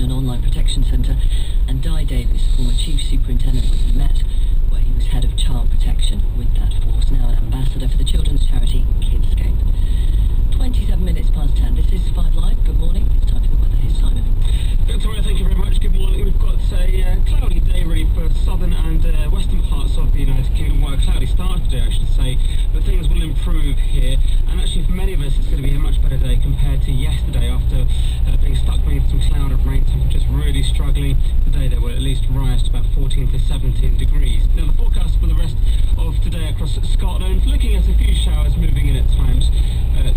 Information and Online Protection Centre, and Di Davis, former Chief Superintendent with the Met, where he was Head of Child Protection with that force, now an ambassador for the children's charity Kidscape. 27 minutes past 10. This is 5 Live. Good morning. It's time for the weather. Here's Simon. Victoria, thank you very much. Good morning. We've got a cloudy day really for southern and western parts of the United Kingdom. Well, a cloudy start today, I should say, but things will improve here. And actually, for many of us, it's going to be a much better day compared to yesterday after being stuck beneath some cloud and rain temperatures really struggling. Today they will at least rise to about 14 to 17 degrees. Now, the forecast for the rest of today across Scotland, looking at a few showers moving in at times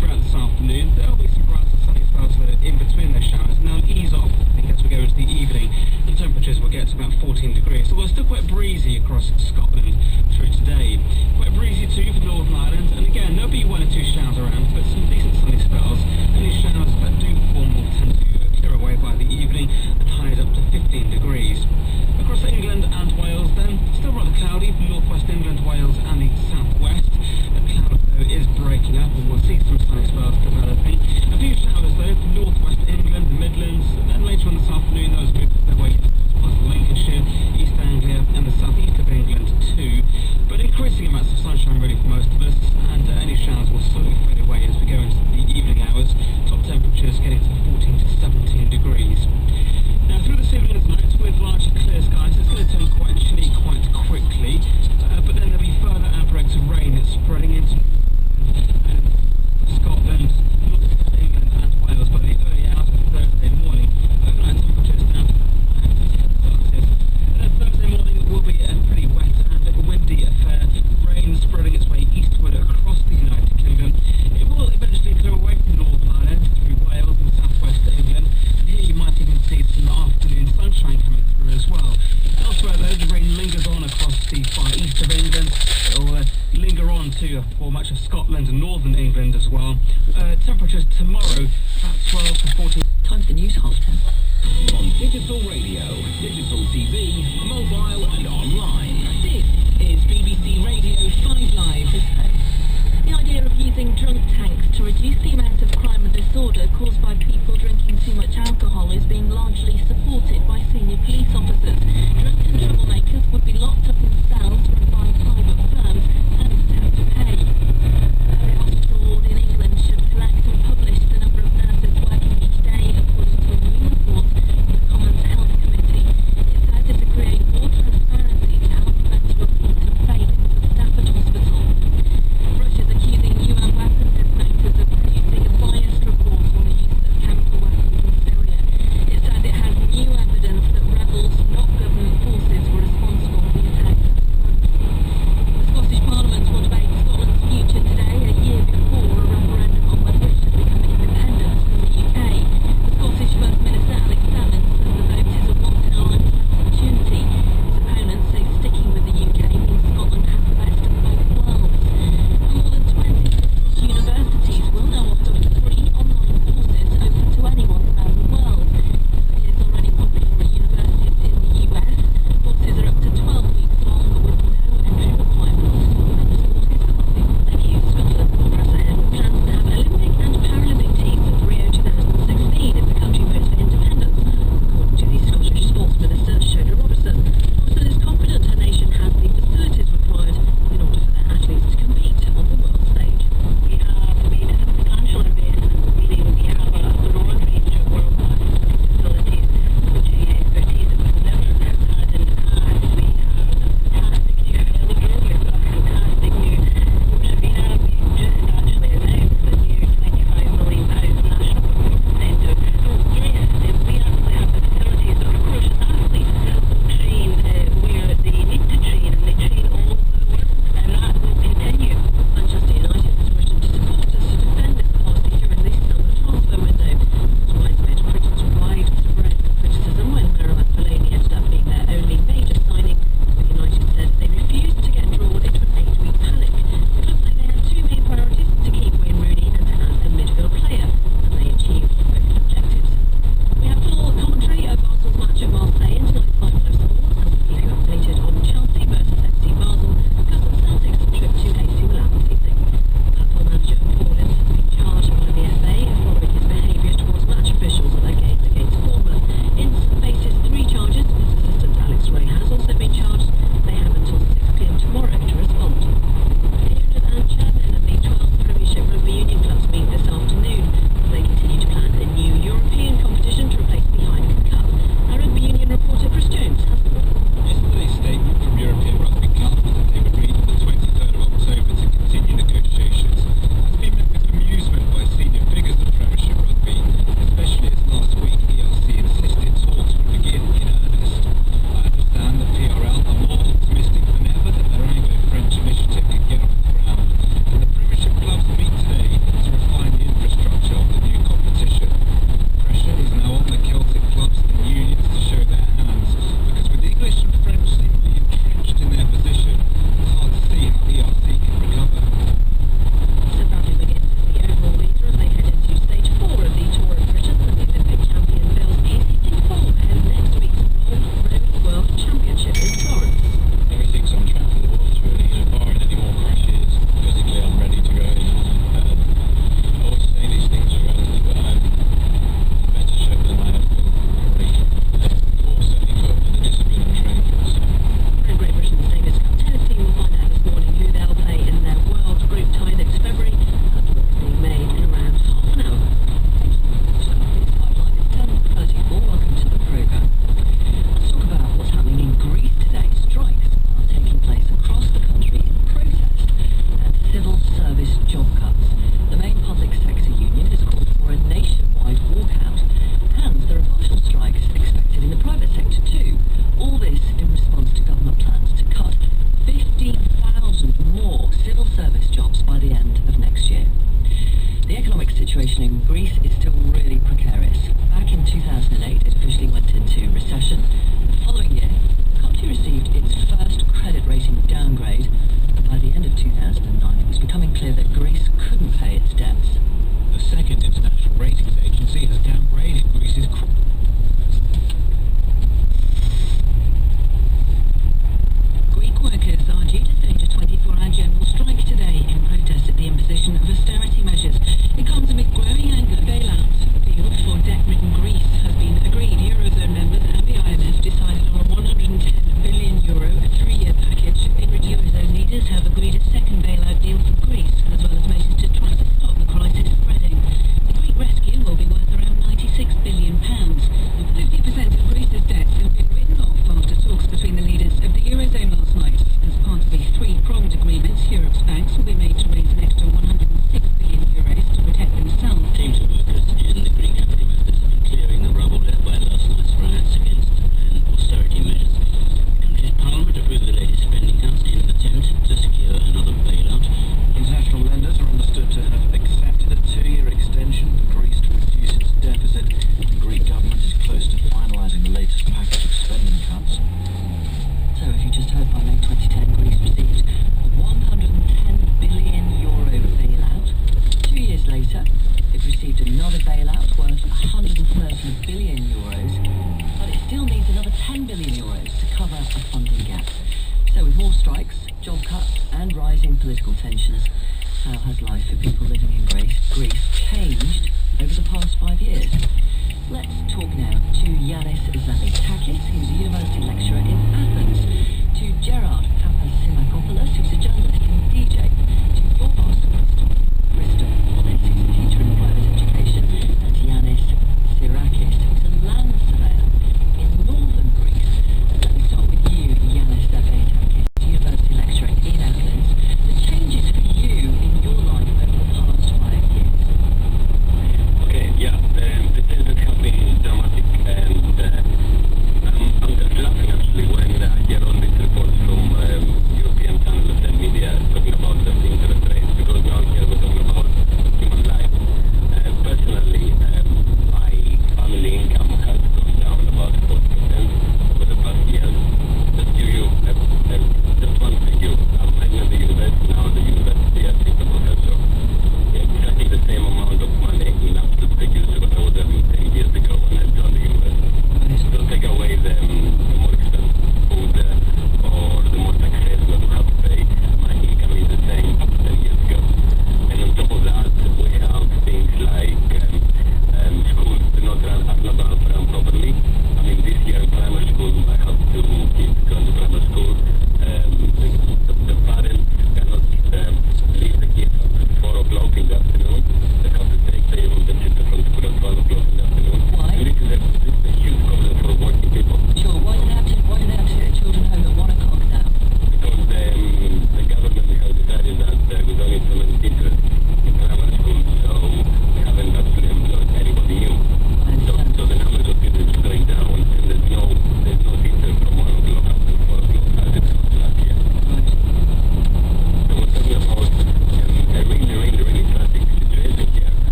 throughout this afternoon. There will be some bright and sunny spells in between those showers, and they'll ease off as we go into the evening. The temperatures will get to about 14 degrees, although it's still quite breezy across Scotland through today. Quite breezy too for Northern Ireland, and again, there'll be 1 or 2 showers around, but some decent sunny spells. Any showers that do form will tend to clear away by the evening, and highs up to 15 degrees. Across England and Wales then, still rather cloudy for northwest England, Wales and the southwest. The cloud though is breaking up, and we'll see some sunny spells developing. A few showers though for northwest England, the Midlands, and then later on this afternoon those move their way towards Lincolnshire, East Anglia and the southeast of England too. But increasing amounts of sunshine really for most of us, and any showers will slowly fade away as we go into the evening hours. Top temperatures getting to 14 to 17 degrees. Now through this evening and tonight, with largely clear skies, it's going to turn quite chilly quite quickly, but then there'll be further outbreaks of rain spreading into Scotland, north England and Wales by the early hours of Thursday morning. Overnight temperatures down to Celsius. And then Thursday morning will be a pretty wet and windy affair. Rain spreading its way eastward across the United Kingdom. It will eventually clear away from Northern Ireland through Wales and southwest England. And here you might even see some afternoon sunshine coming through as well. Elsewhere though, the rain lingers on across the far east of England. It will linger on too for much of Scotland and northern England as well. Temperatures tomorrow about 12 to 14. Time for the news, 10:30. On digital radio, digital TV, mobile and online. This is BBC Radio 5 Live. The idea of using drunk tanks to reduce the amount of crime and disorder caused by people drinking too much alcohol is being largely supported by senior police officers. Drunken troublemakers would be locked up in cells run by private firms and have to pay. The hospital in England should collect and publish the number of nurses working each day according to a new report from the Commons Health Committee. It says it to create more transparency to help prevent reported failings of staff at hospital. Russia's accusing UN weapons inspectors of producing a biased report on the use of chemical weapons in Syria. It says it has 1 billion euros, but it still needs another 10 billion euros to cover a funding gap. So with more strikes, job cuts and rising political tensions, how has life for people living in Greece changed over the past 5 years? Let's talk now to Yanis Zavitakis, who's a university lecturer in Athens, to Gerard Papasimakopoulos, who's a journalist and DJ, to your boss, Crystal Wallace, who's a teacher in private education, and to Yanis Sirakis, who's a land surveyor in northern Greece. Let me start with you, Yanis Zavitakis, university lecturer in Athens. The changes for you in your life over the past 5 years. Okay, yeah, the changes have been dramatic, and I'm just laughing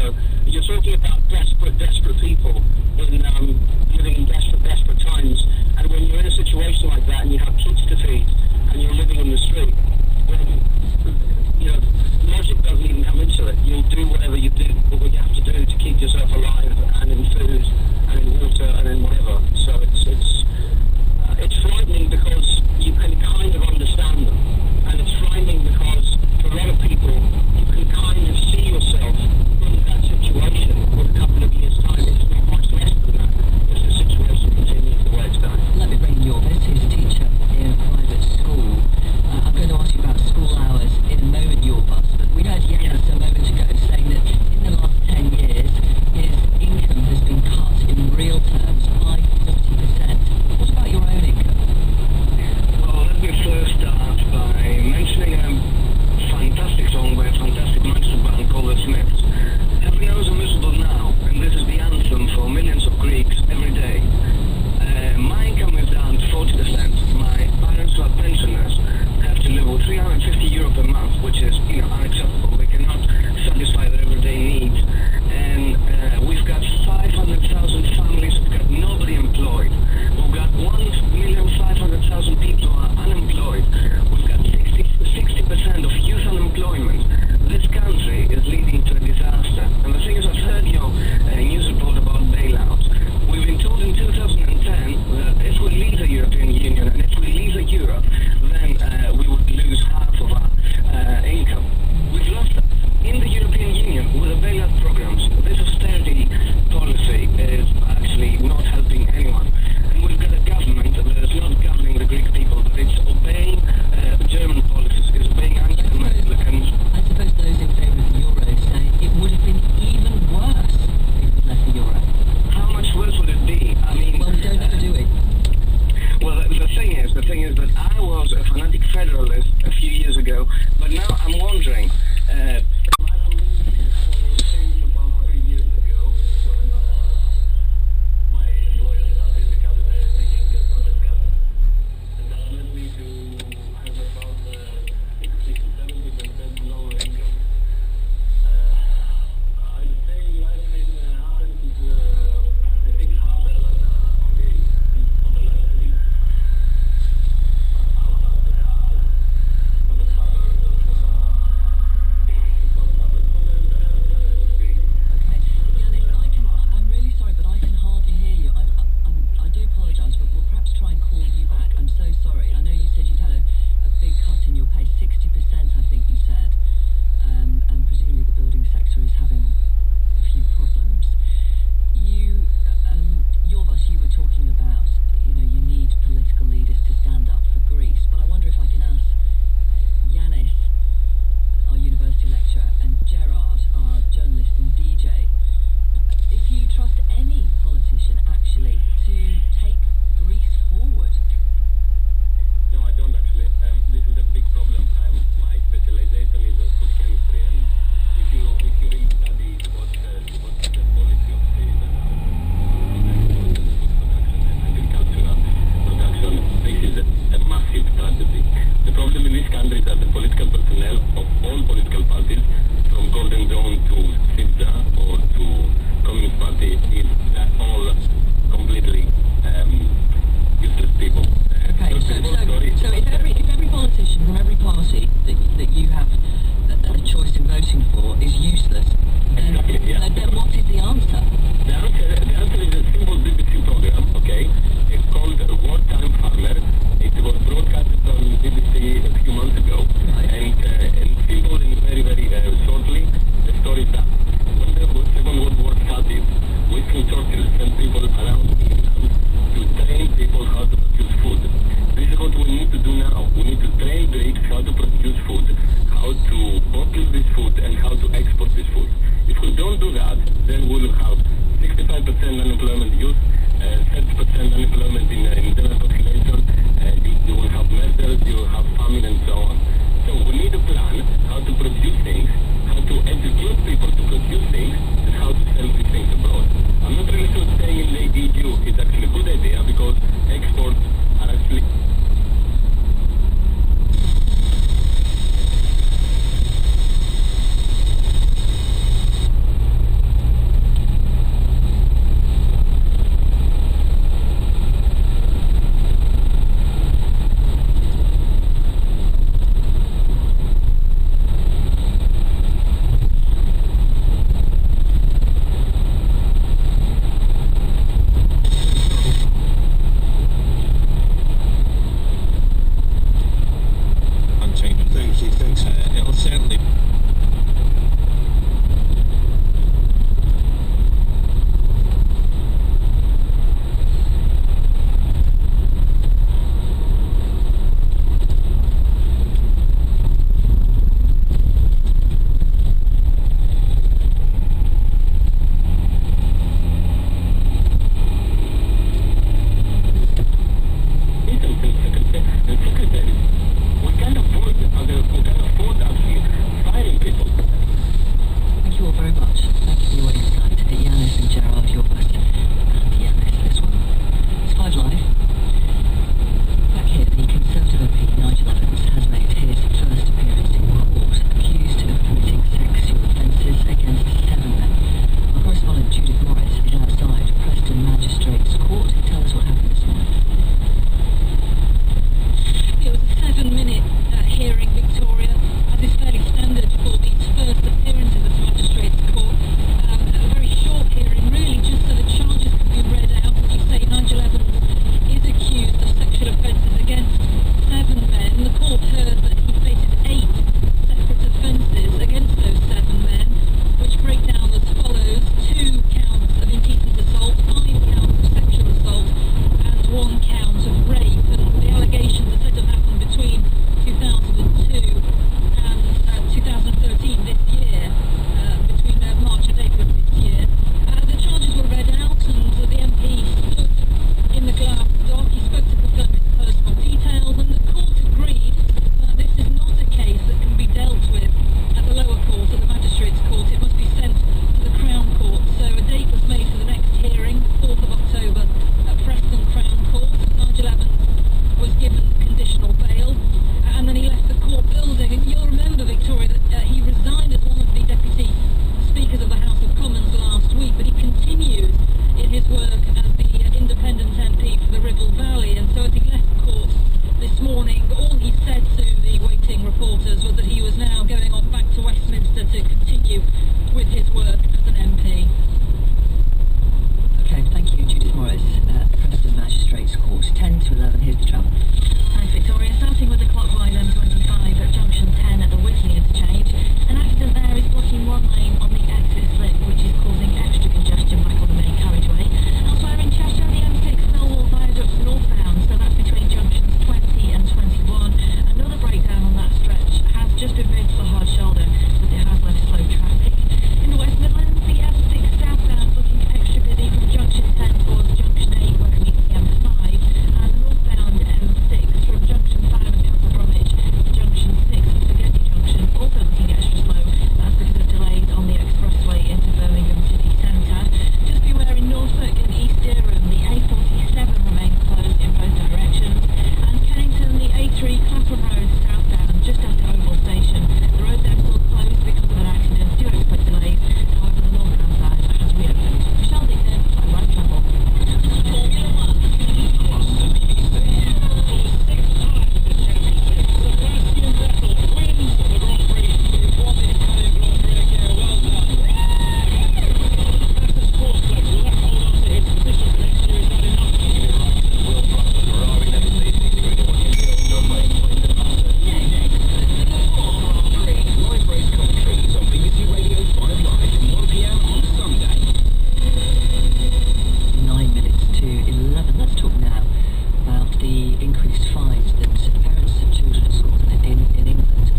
So you're talking about desperate people living in desperate times. And when you're in a situation like that and you have kids to feed and you're living in the street, then logic doesn't even come into it. You'll do whatever you have to do to keep yourself alive, and in food, and in water, and in whatever. So it's frightening because you can kind of understand them, and it's frightening because for a lot of people you can kind of see yourself in that situation in a couple of years' time. It's not much less than that if the situation continues the way it's done. Let me bring in your guest, who's a teacher in a private school. I'm going to ask you about school hours in a moment, your bus, but we heard Yanis a moment ago saying that in the last 10 years his income has been cut in real terms by 40%. What about your own income? Well, let me first start by mentioning a fantastic song by a fantastic Manchester band called The Smiths. Heaven knows I'm miserable now, and this is the anthem for millions of Greeks every day. My income is down to 40%. My parents who are pensioners have to live with €350 per month, which is unacceptable. They cannot satisfy their everyday needs. And we've got 500,000 families who've got nobody employed. We've got 1,500,000 people who are unemployed. We've got 60% of youth unemployment. This country is leading to a disaster. And the thing is, I've heard your news report about bailouts. We've been told in 2010 that if we leave the European Union and if we leave the euro, then we would lose half of our income. We've lost that. In the European Union, with the bailout programs, this austerity policy is actually not helping anyone. And we've got a government that is not governing the Greek people, but it's obeying German policies, it's obeying Angela Merkel. I suppose those in favour of the euro say it would have been even worse if we'd left the euro. How much worse would it be? I mean... Well, we don't know, do we? Well, the thing is that I was a fanatic federalist a few years ago, but now I'm wondering, my belief changed about 3 years ago when my employer started taking budget cuts, and that led me to have about 60 to 70% lower income. I'd say life has happened, I think, harder than on the left week. I'm really sorry, but I can hardly hear you. I do apologise, but we'll perhaps try and call you back. I'm so sorry. I know you said you'd had a big cut in your pay, 60%, I think you said, and presumably the building sector is having a few problems. Yorvas, you were talking about, you need political leaders to stand up for Greece, but I wonder if I can ask Yanis, our university lecturer, and Gerard, our journalist and DJ, if you trust any politician actually to take Greece forward. No, I don't actually. This is a big problem. My specialization is on food chemistry, and if you really study what the policy of state and how food production and agricultural production, this is a massive tragedy. The problem in this country is that the political personnel of all political parties, from Golden Dawn to Syriza or to Communist Party, is all completely useless people. Okay, so if every politician from every party that you have a choice in voting for is useless, then, exactly, yeah. then what is the answer? The answer is a simple BBC program, okay? It's called Wartime Farmer. It was broadcasted on BBC a few months ago. Right. And simple and very, very shortly, the story is that when the Second World War started, Winston Churchill sent people around England to train people how to produce food. This is what we need to do now. We need to train Greeks how to produce food, how to bottle this food, and how to export this food. If we don't do that, then we will have 65% unemployment youth, 30% unemployment in general population, you will have murders, you will have famine, and so on. So we need a plan how to produce things, how to educate people to produce things, and how to sell these things abroad. I'm not really sure staying in the EU is actually a good idea because exports are actually... continues in his work as the independent MP for the Ribble Valley, and so as he left court this morning, all he said to the waiting reporters was that he was now going off back to Westminster to continue with his work as an MP. Okay, thank you, Judith Morris, Preston Magistrates Court, 10 to 11, here's the travel. Thanks, Victoria. Starting with the clockwise M25 at junction 10 at the Wisley interchange. An accident there is blocking one lane on the exit slip, which is causing extra congestion back on the main carriageway. Elsewhere in Cheshire, the M6 Millwall Viaduct northbound, so that's between junctions 20 and 21. Another breakdown on that stretch has just been moved to the hard shoulder, but it has left slow traffic. In the West Midlands, the M6 southbound looking extra busy from junction 10 towards junction 8, where it meets the M5, and the northbound M6 from junction 5 and Castle Bromwich to junction 6 and Spaghetti Junction, also looking extra slow. That's because of delays on the expressway into Birmingham city centre. Just beware in Norfolk and East Durham, the A47 remains closed in both directions. And Kennington, the A3 Clapham Road southbound, just after Oval Station. The road there still closed because of an accident. Do expect delays. However, the northbound side has reopened. Michelle Dixon, Sideline Travel. Formula 1. Across the BBC. For the sixth time in the championship, Sebastian Vettel wins the Grand Prix. He's won the Italian Grand Prix again. Well done. Massive sports flex. Will that hold on to his position for next year? Is that enough? Will Proctor, Ferrari never sees anything really what you do. Don't make it matter. Live race commentaries on BBC Radio 5 Live from 1 p.m. on Sunday. 9 minutes to 11. Let's talk now about the increased fines that parents of children at schools in England,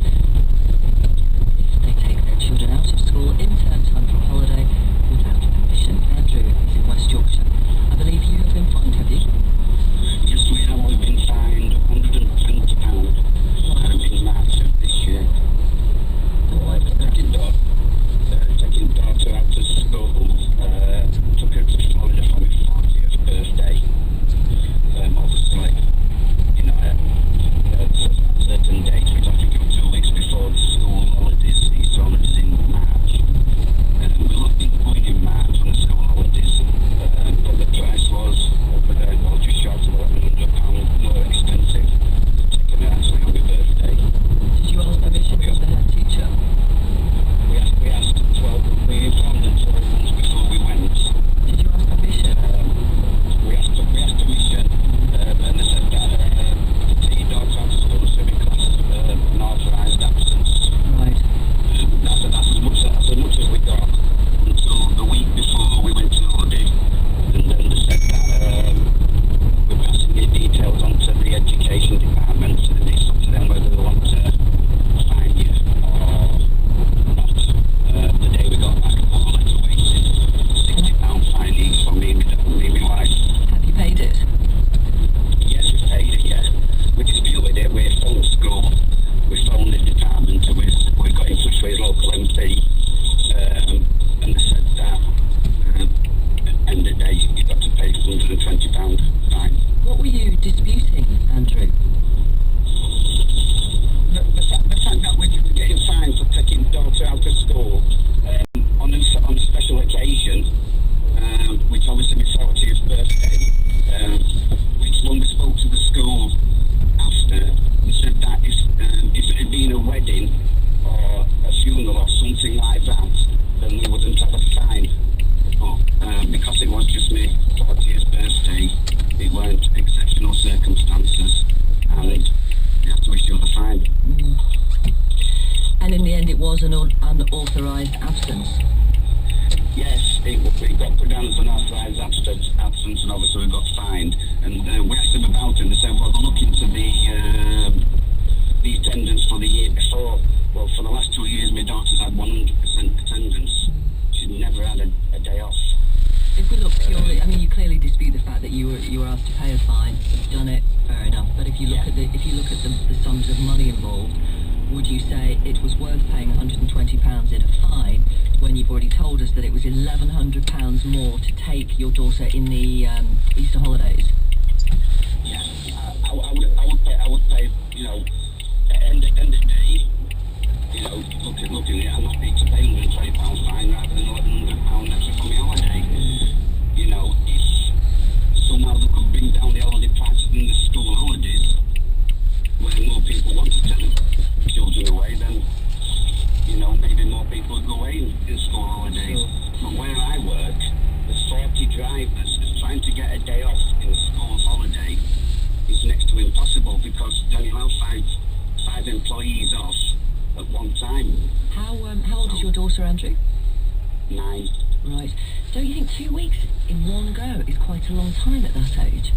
if they take their children out of school in term time for a holiday without permission. Andrew is in West Yorkshire. I believe you have been fined, have you? Yes, we have only been fined £120 in March of this year. And why was that? Taking daughter out to school, took her to Florida for my 40th birthday. Obviously, you know, certain dates, which I think are 2 weeks before the school holidays, Easter holidays in March. We looked at going in March on the school holidays, but the price was just short of £1,100 more expensive. Taking her actually on my birthday. Did you ask permission from the head teacher? We informed them 12 months before we went. Did you ask permission? We asked permission, and they said that take your dogs out of school, swimming class, an authorised absence. Right. That's as much as we got until the week before we went to holiday, and then they said that we're passing your details on to the education department, and it's up to them whether they want to fine you or not. The day we got back, all letter wasted, £60 fine each for me and my wife. Have you paid it? Yes, we paid it, yeah. We disputed it, we phoned school, we phoned the department, and we got in touch with his local MP, and they said that end of the day you got to pay £120 fine. What were you disputing, Andrew? The fact that we're getting fined for taking daughter out of school on a special occasion, which obviously my 40th birthday, which when we spoke to the school after, they said that if it had been a wedding or a funeral or something like that, then we wouldn't have a fine. But because it was just my 40th birthday, it weren't exceptional circumstances, and you have to issue the fine. And in the end it was an unauthorised absence. Yes, it got put down as an authorised absence, and obviously we got fined. And we asked them about it, and they said, well, they'll look into the attendance for the year before. Well, for the last 2 years, my daughter's had 100% attendance. She's never had a day off. If we look purely, I mean, you clearly dispute the fact that you were asked to pay a fine. You've done it, fair enough. But if you look at the sums of money involved, would you say it was worth paying £120 in a fine when you've already told us that it was £1,100 more to take your daughter in the Easter holidays? Yeah, I would pay, you know, end of the day, you know, looking at it, I'm happy to pay £120 fine rather than £1,100 extra for my holiday. drivers, trying to get a day off in school holiday is next to impossible because they only allow five employees off at one time. How old is your daughter, Andrew? 9. Right. Don't you think 2 weeks in one go is quite a long time at that age?